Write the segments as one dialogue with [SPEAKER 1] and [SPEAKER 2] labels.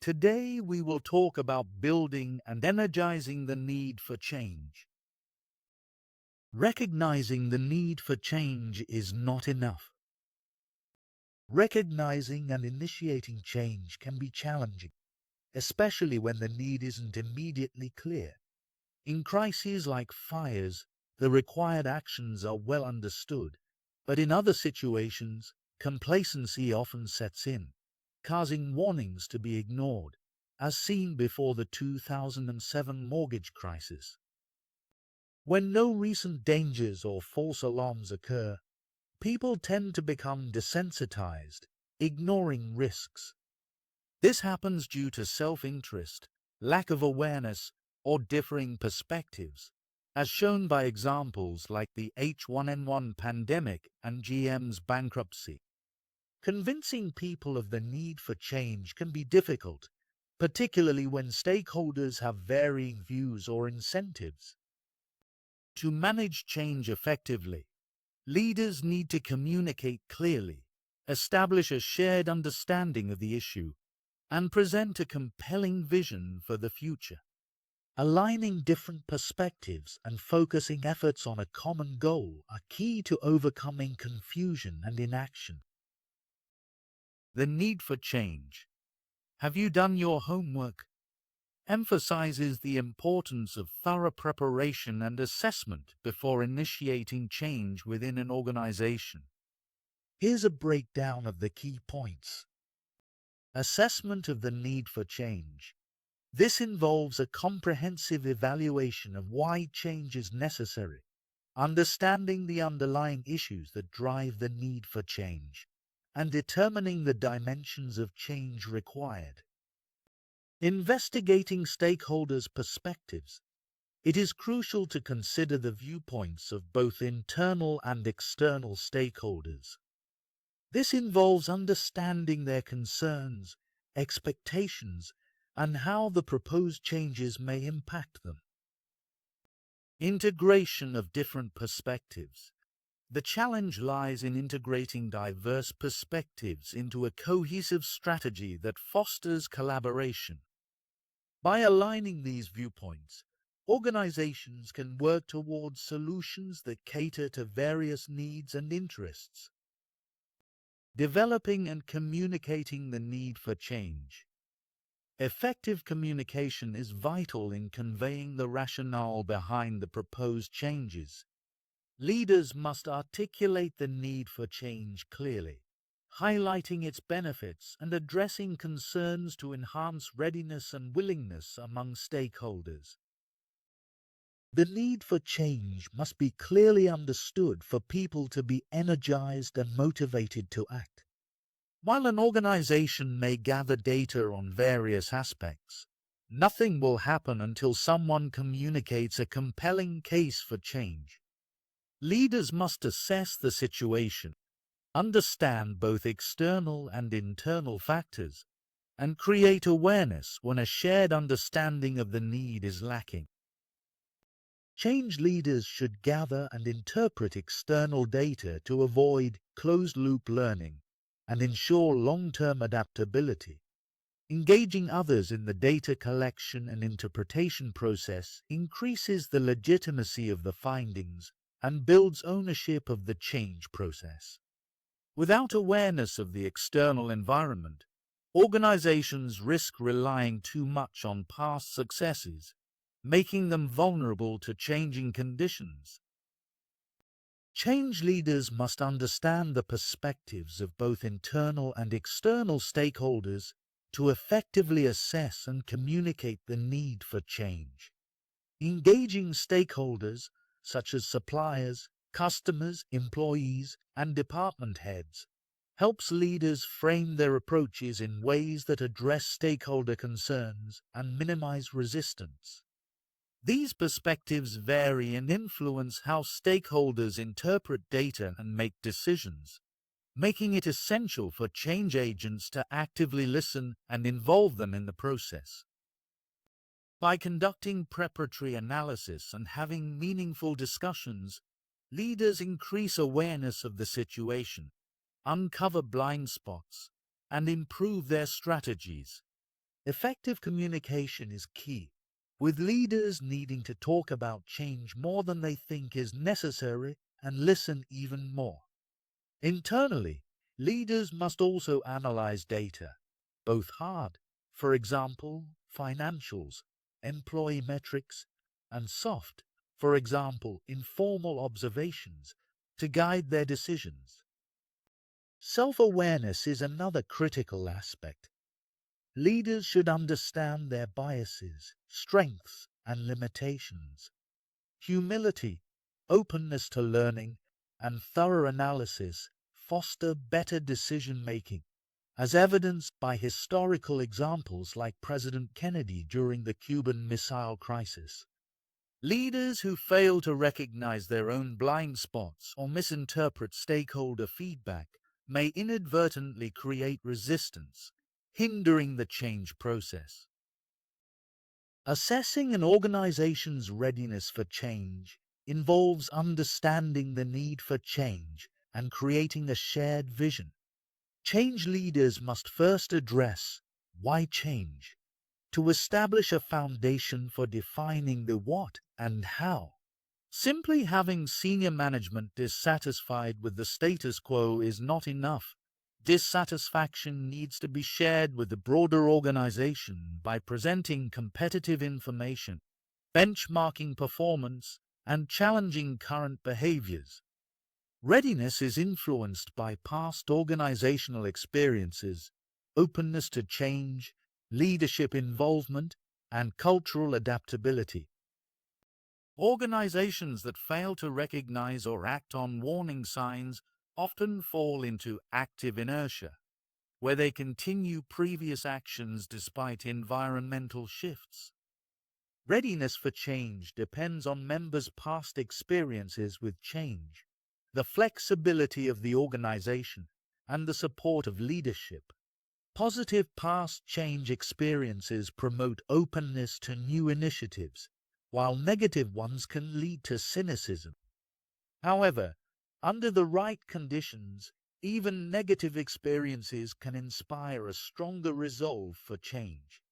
[SPEAKER 1] Today we will talk about building and energizing the need for change. Recognizing the need for change is not enough. Recognizing and initiating change can be challenging, especially when the need isn't immediately clear. In crises like fires, the required actions are well understood, but in other situations, complacency often sets in, causing warnings to be ignored, as seen before the 2007 mortgage crisis. When no recent dangers or false alarms occur, people tend to become desensitized, ignoring risks. This happens due to self-interest, lack of awareness, or differing perspectives, as shown by examples like the H1N1 pandemic and GM's bankruptcy. Convincing people of the need for change can be difficult, particularly when stakeholders have varying views or incentives. To manage change effectively, leaders need to communicate clearly, establish a shared understanding of the issue, and present a compelling vision for the future. Aligning different perspectives and focusing efforts on a common goal are key to overcoming confusion and inaction. The need for change. Have you done your homework? Emphasizes the importance of thorough preparation and assessment before initiating change within an organization. Here's a breakdown of the key points. Assessment of the need for change. This involves a comprehensive evaluation of why change is necessary, understanding the underlying issues that drive the need for change, and determining the dimensions of change required. Investigating stakeholders' perspectives. It is crucial to consider the viewpoints of both internal and external stakeholders. This involves understanding their concerns, expectations, and how the proposed changes may impact them. Integration of different perspectives. The challenge lies in integrating diverse perspectives into a cohesive strategy that fosters collaboration. By aligning these viewpoints, organizations can work towards solutions that cater to various needs and interests. Developing and communicating the need for change. Effective communication is vital in conveying the rationale behind the proposed changes. Leaders must articulate the need for change clearly, highlighting its benefits and addressing concerns to enhance readiness and willingness among stakeholders. The need for change must be clearly understood for people to be energized and motivated to act. While an organization may gather data on various aspects, nothing will happen until someone communicates a compelling case for change. Leaders must assess the situation, understand both external and internal factors, and create awareness when a shared understanding of the need is lacking. Change leaders should gather and interpret external data to avoid closed-loop learning and ensure long-term adaptability. Engaging others in the data collection and interpretation process increases the legitimacy of the findings and builds ownership of the change process. Without awareness of the external environment, organizations risk relying too much on past successes, making them vulnerable to changing conditions. Change leaders must understand the perspectives of both internal and external stakeholders to effectively assess and communicate the need for change. Engaging stakeholders, such as suppliers, customers, employees, and department heads, helps leaders frame their approaches in ways that address stakeholder concerns and minimize resistance. These perspectives vary and influence how stakeholders interpret data and make decisions, making it essential for change agents to actively listen and involve them in the process. By conducting preparatory analysis and having meaningful discussions, leaders increase awareness of the situation, uncover blind spots, and improve their strategies. Effective communication is key, with leaders needing to talk about change more than they think is necessary and listen even more. Internally, leaders must also analyze data, both hard, for example, financials, employee metrics, and soft, for example, informal observations, to guide their decisions. Self-awareness is another critical aspect. Leaders should understand their biases, strengths, and limitations. Humility, openness to learning, and thorough analysis foster better decision-making, as evidenced by historical examples like President Kennedy during the Cuban Missile Crisis. Leaders who fail to recognize their own blind spots or misinterpret stakeholder feedback may inadvertently create resistance, hindering the change process. Assessing an organization's readiness for change involves understanding the need for change and creating a shared vision. Change leaders must first address why change, to establish a foundation for defining the what and how. Simply having senior management dissatisfied with the status quo is not enough. Dissatisfaction needs to be shared with the broader organization by presenting competitive information, benchmarking performance, and challenging current behaviors. Readiness is influenced by past organizational experiences, openness to change, leadership involvement, and cultural adaptability. Organizations that fail to recognize or act on warning signs often fall into active inertia, where they continue previous actions despite environmental shifts. Readiness for change depends on members' past experiences with change, the flexibility of the organization, and the support of leadership. Positive past change experiences promote openness to new initiatives, while negative ones can lead to cynicism. However, under the right conditions, even negative experiences can inspire a stronger resolve for change.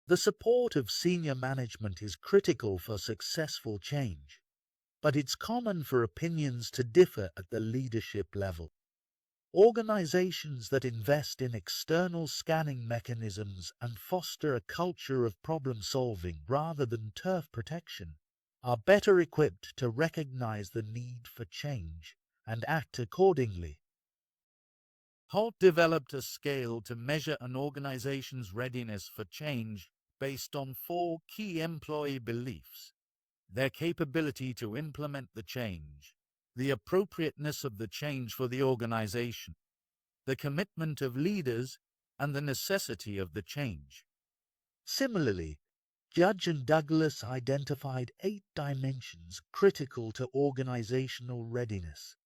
[SPEAKER 1] The support of senior management is critical for successful change, but it's common for opinions to differ at the leadership level. Organizations that invest in external scanning mechanisms and foster a culture of problem-solving rather than turf protection are better equipped to recognize the need for change and act accordingly. Holt developed a scale to measure an organization's readiness for change based on 4 key employee beliefs: their capability to implement the change, the appropriateness of the change for the organization, the commitment of leaders, and the necessity of the change. Similarly, Judge and Douglas identified 8 dimensions critical to organizational readiness.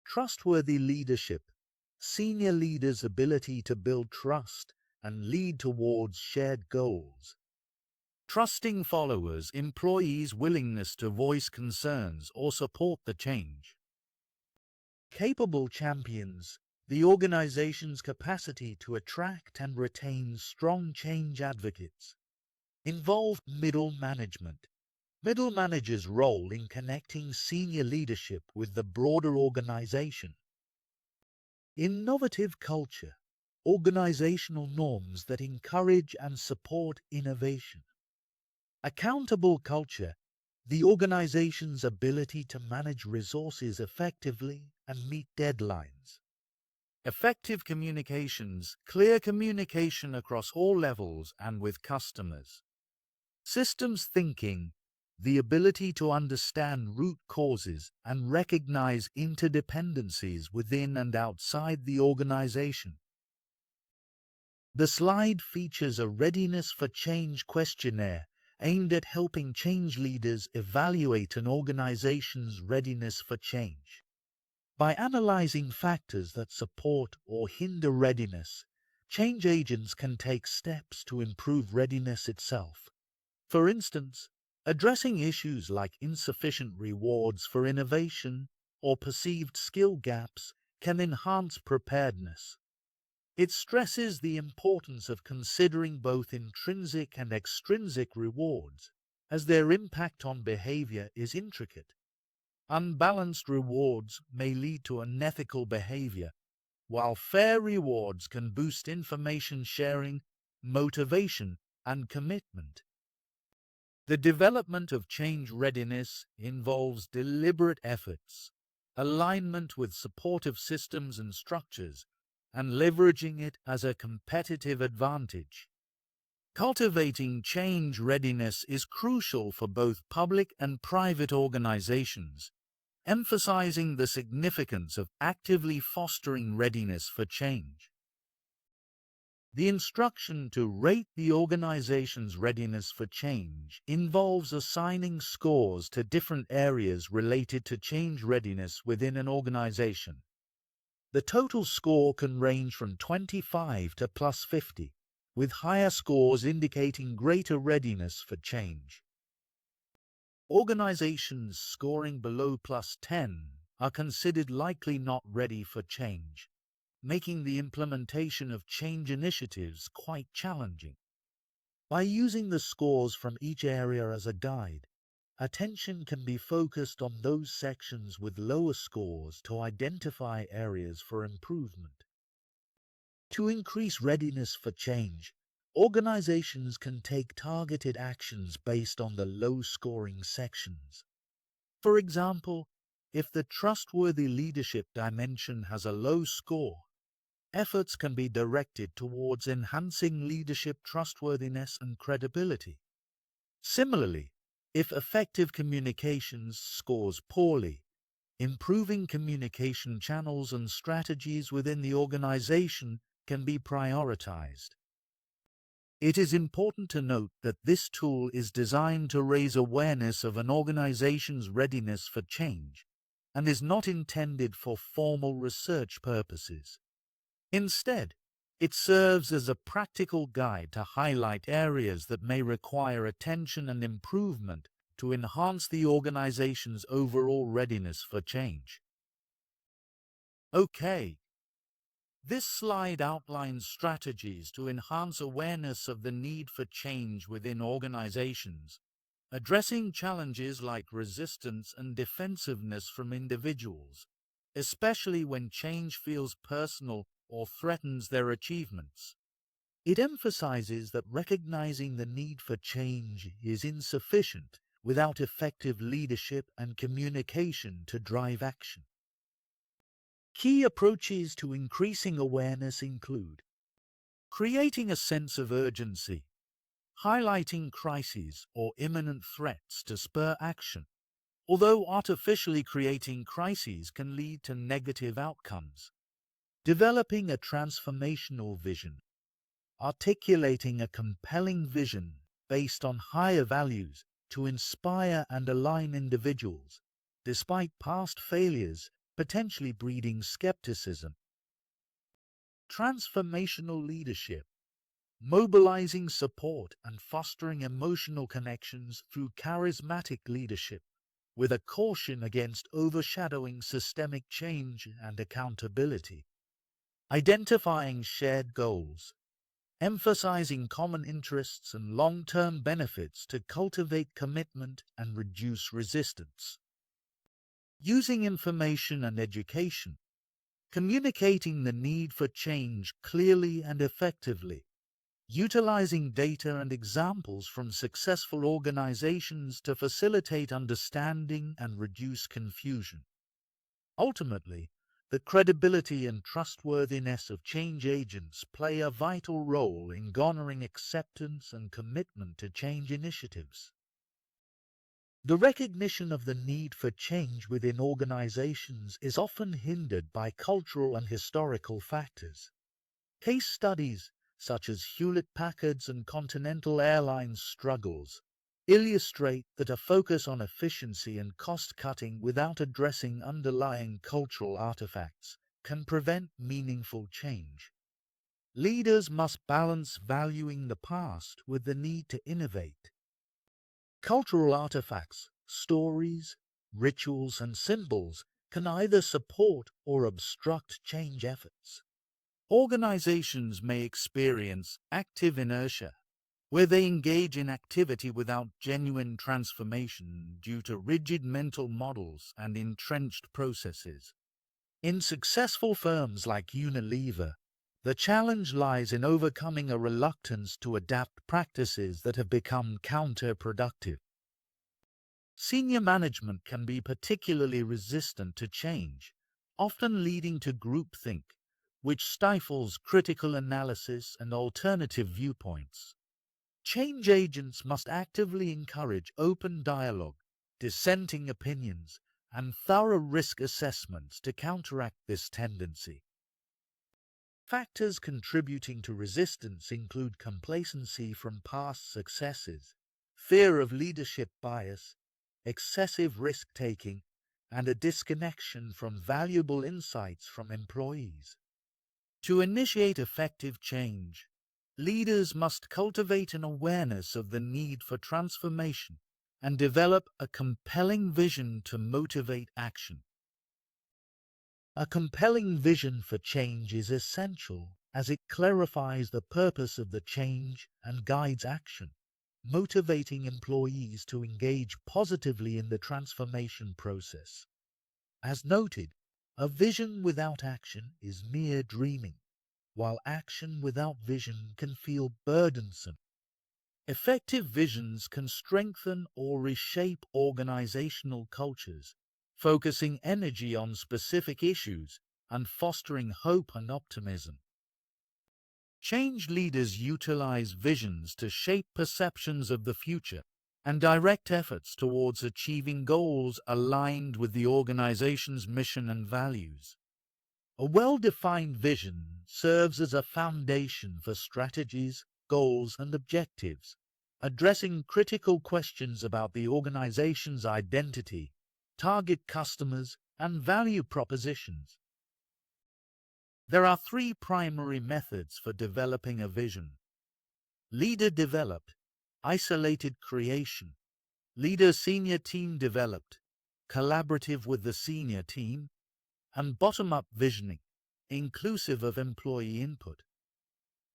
[SPEAKER 1] Trustworthy leadership, senior leaders' ability to build trust and lead towards shared goals. Trusting followers, employees' willingness to voice concerns or support the change. Capable champions, the organization's capacity to attract and retain strong change advocates. Involved middle management. Middle managers' role in connecting senior leadership with the broader organization. Innovative culture. Organizational norms that encourage and support innovation. Accountable culture, the organization's ability to manage resources effectively and meet deadlines. Effective communications, clear communication across all levels and with customers. Systems thinking, the ability to understand root causes and recognize interdependencies within and outside the organization. The slide features a readiness for change questionnaire aimed at helping change leaders evaluate an organization's readiness for change. By analyzing factors that support or hinder readiness, change agents can take steps to improve readiness itself. For instance, addressing issues like insufficient rewards for innovation or perceived skill gaps can enhance preparedness. It stresses the importance of considering both intrinsic and extrinsic rewards, as their impact on behavior is intricate. Unbalanced rewards may lead to unethical behavior, while fair rewards can boost information sharing, motivation, and commitment. The development of change readiness involves deliberate efforts, alignment with supportive systems and structures, and leveraging it as a competitive advantage. Cultivating change readiness is crucial for both public and private organizations, emphasizing the significance of actively fostering readiness for change. The instruction to rate the organization's readiness for change involves assigning scores to different areas related to change readiness within an organization. The total score can range from 25 to plus 50, with higher scores indicating greater readiness for change. Organizations scoring below plus 10 are considered likely not ready for change, making the implementation of change initiatives quite challenging. By using the scores from each area as a guide, attention can be focused on those sections with lower scores to identify areas for improvement. To increase readiness for change, organizations can take targeted actions based on the low-scoring sections. For example, if the trustworthy leadership dimension has a low score, efforts can be directed towards enhancing leadership trustworthiness and credibility. Similarly, if effective communications scores poorly, improving communication channels and strategies within the organization can be prioritized. It is important to note that this tool is designed to raise awareness of an organization's readiness for change and is not intended for formal research purposes. Instead, it serves as a practical guide to highlight areas that may require attention and improvement to enhance the organization's overall readiness for change. Okay. This slide outlines strategies to enhance awareness of the need for change within organizations, addressing challenges like resistance and defensiveness from individuals, especially when change feels personal or threatens their achievements. It emphasizes that recognizing the need for change is insufficient without effective leadership and communication to drive action. Key approaches to increasing awareness include creating a sense of urgency, highlighting crises or imminent threats to spur action, although artificially creating crises can lead to negative outcomes. Developing a transformational vision, articulating a compelling vision based on higher values to inspire and align individuals, despite past failures potentially breeding skepticism. Transformational leadership, mobilizing support and fostering emotional connections through charismatic leadership, with a caution against overshadowing systemic change and accountability. Identifying shared goals, emphasizing common interests and long-term benefits to cultivate commitment and reduce resistance. Using information and education, communicating the need for change clearly and effectively, utilizing data and examples from successful organizations to facilitate understanding and reduce confusion. Ultimately, the credibility and trustworthiness of change agents play a vital role in garnering acceptance and commitment to change initiatives. The recognition of the need for change within organizations is often hindered by cultural and historical factors. Case studies, such as Hewlett-Packard's and Continental Airlines' struggles, illustrate that a focus on efficiency and cost-cutting without addressing underlying cultural artifacts can prevent meaningful change. Leaders must balance valuing the past with the need to innovate. Cultural artifacts, stories, rituals, and symbols can either support or obstruct change efforts. Organizations may experience active inertia, where they engage in activity without genuine transformation due to rigid mental models and entrenched processes. In successful firms like Unilever, the challenge lies in overcoming a reluctance to adapt practices that have become counterproductive. Senior management can be particularly resistant to change, often leading to groupthink, which stifles critical analysis and alternative viewpoints. Change agents must actively encourage open dialogue, dissenting opinions, and thorough risk assessments to counteract this tendency. Factors contributing to resistance include complacency from past successes, fear of leadership bias, excessive risk-taking, and a disconnection from valuable insights from employees. To initiate effective change, leaders must cultivate an awareness of the need for transformation and develop a compelling vision to motivate action. A compelling vision for change is essential as it clarifies the purpose of the change and guides action, motivating employees to engage positively in the transformation process. As noted, a vision without action is mere dreaming, while action without vision can feel burdensome. Effective visions can strengthen or reshape organizational cultures, focusing energy on specific issues and fostering hope and optimism. Change leaders utilize visions to shape perceptions of the future and direct efforts towards achieving goals aligned with the organization's mission and values. A well-defined vision serves as a foundation for strategies, goals, and objectives, addressing critical questions about the organization's identity, target customers, and value propositions. There are three primary methods for developing a vision: leader-developed, isolated creation; leader-senior team developed, collaborative with the senior team; and bottom-up visioning, inclusive of employee input.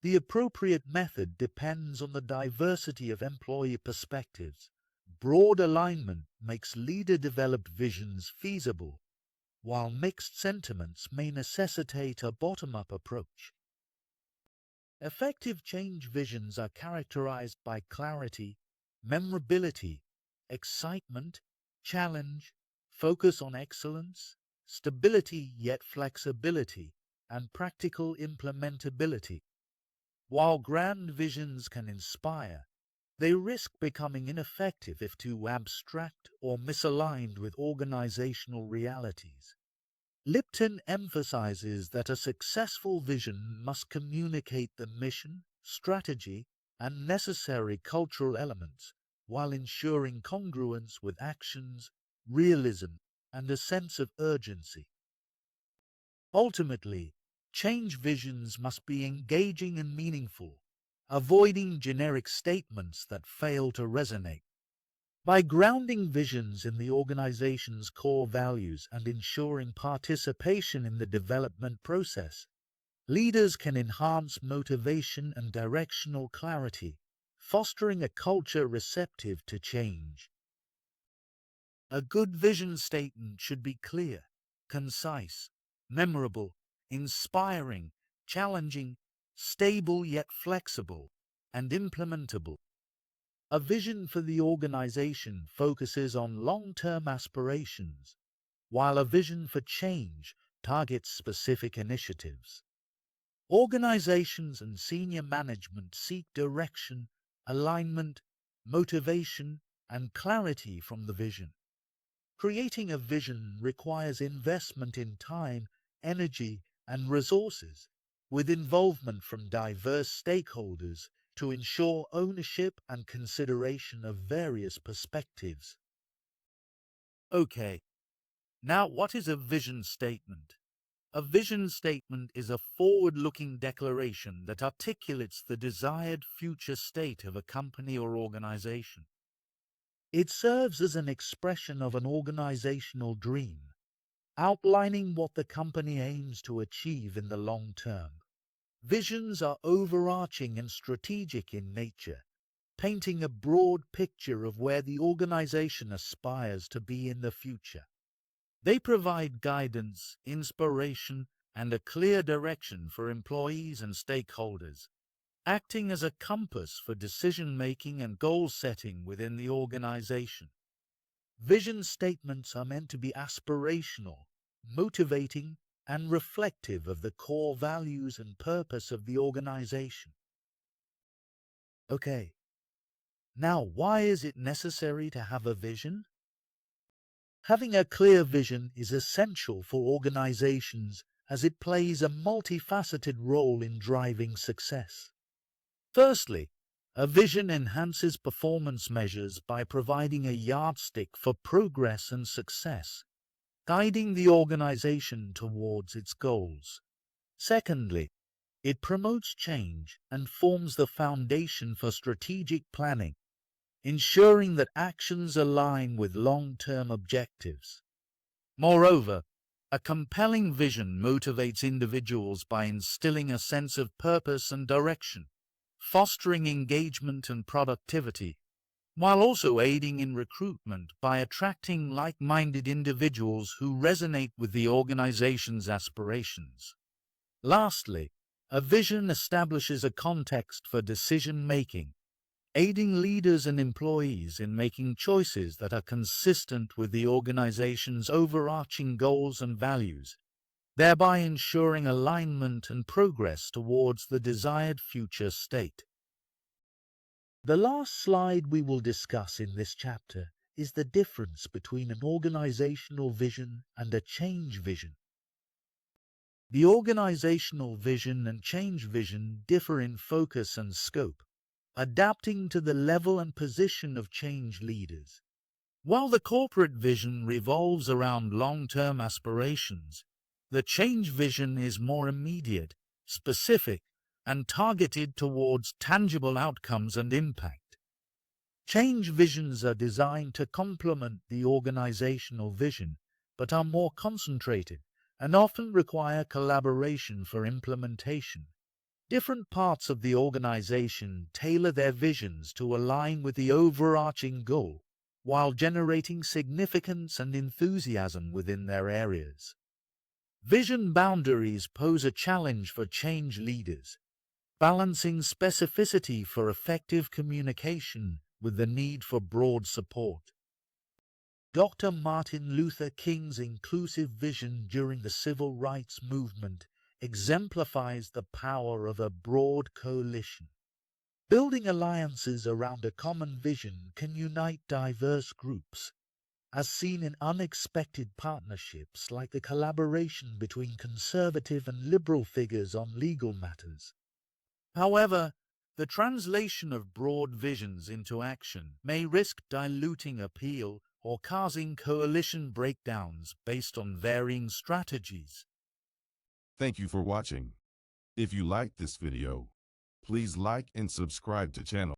[SPEAKER 1] The appropriate method depends on the diversity of employee perspectives. Broad alignment makes leader-developed visions feasible, while mixed sentiments may necessitate a bottom-up approach. Effective change visions are characterized by clarity, memorability, excitement, challenge, focus on excellence, stability yet flexibility, and practical implementability. While grand visions can inspire, they risk becoming ineffective if too abstract or misaligned with organizational realities. Lipton emphasizes that a successful vision must communicate the mission, strategy, and necessary cultural elements while ensuring congruence with actions, realism, and a sense of urgency. Ultimately, change visions must be engaging and meaningful, avoiding generic statements that fail to resonate. By grounding visions in the organization's core values and ensuring participation in the development process, leaders can enhance motivation and directional clarity, fostering a culture receptive to change. A good vision statement should be clear, concise, memorable, inspiring, challenging, stable yet flexible, and implementable. A vision for the organization focuses on long-term aspirations, while a vision for change targets specific initiatives. Organizations and senior management seek direction, alignment, motivation, and clarity from the vision. Creating a vision requires investment in time, energy, and resources, with involvement from diverse stakeholders to ensure ownership and consideration of various perspectives. Okay, now what is a vision statement? A vision statement is a forward-looking declaration that articulates the desired future state of a company or organization. It serves as an expression of an organizational dream, outlining what the company aims to achieve in the long term. Visions are overarching and strategic in nature, painting a broad picture of where the organization aspires to be in the future. They provide guidance, inspiration, and a clear direction for employees and stakeholders, acting as a compass for decision-making and goal-setting within the organization. Vision statements are meant to be aspirational, motivating, and reflective of the core values and purpose of the organization. Okay, now why is it necessary to have a vision? Having a clear vision is essential for organizations as it plays a multifaceted role in driving success. Firstly, a vision enhances performance measures by providing a yardstick for progress and success, guiding the organization towards its goals. Secondly, it promotes change and forms the foundation for strategic planning, ensuring that actions align with long-term objectives. Moreover, a compelling vision motivates individuals by instilling a sense of purpose and direction, fostering engagement and productivity, while also aiding in recruitment by attracting like-minded individuals who resonate with the organization's aspirations. Lastly, a vision establishes a context for decision-making, aiding leaders and employees in making choices that are consistent with the organization's overarching goals and values, thereby ensuring alignment and progress towards the desired future state. The last slide we will discuss in this chapter is the difference between an organizational vision and a change vision. The organizational vision and change vision differ in focus and scope, adapting to the level and position of change leaders. While the corporate vision revolves around long-term aspirations, the change vision is more immediate, specific, and targeted towards tangible outcomes and impact. Change visions are designed to complement the organizational vision, but are more concentrated and often require collaboration for implementation. Different parts of the organization tailor their visions to align with the overarching goal, while generating significance and enthusiasm within their areas. Vision boundaries pose a challenge for change leaders, balancing specificity for effective communication with the need for broad support. Dr. Martin Luther King's inclusive vision during the Civil Rights Movement exemplifies the power of a broad coalition. Building alliances around a common vision can unite diverse groups, as seen in unexpected partnerships like the collaboration between conservative and liberal figures on legal matters. However, the translation of broad visions into action may risk diluting appeal or causing coalition breakdowns based on varying strategies.
[SPEAKER 2] Thank you for watching. If you liked this video, please like and subscribe to channel.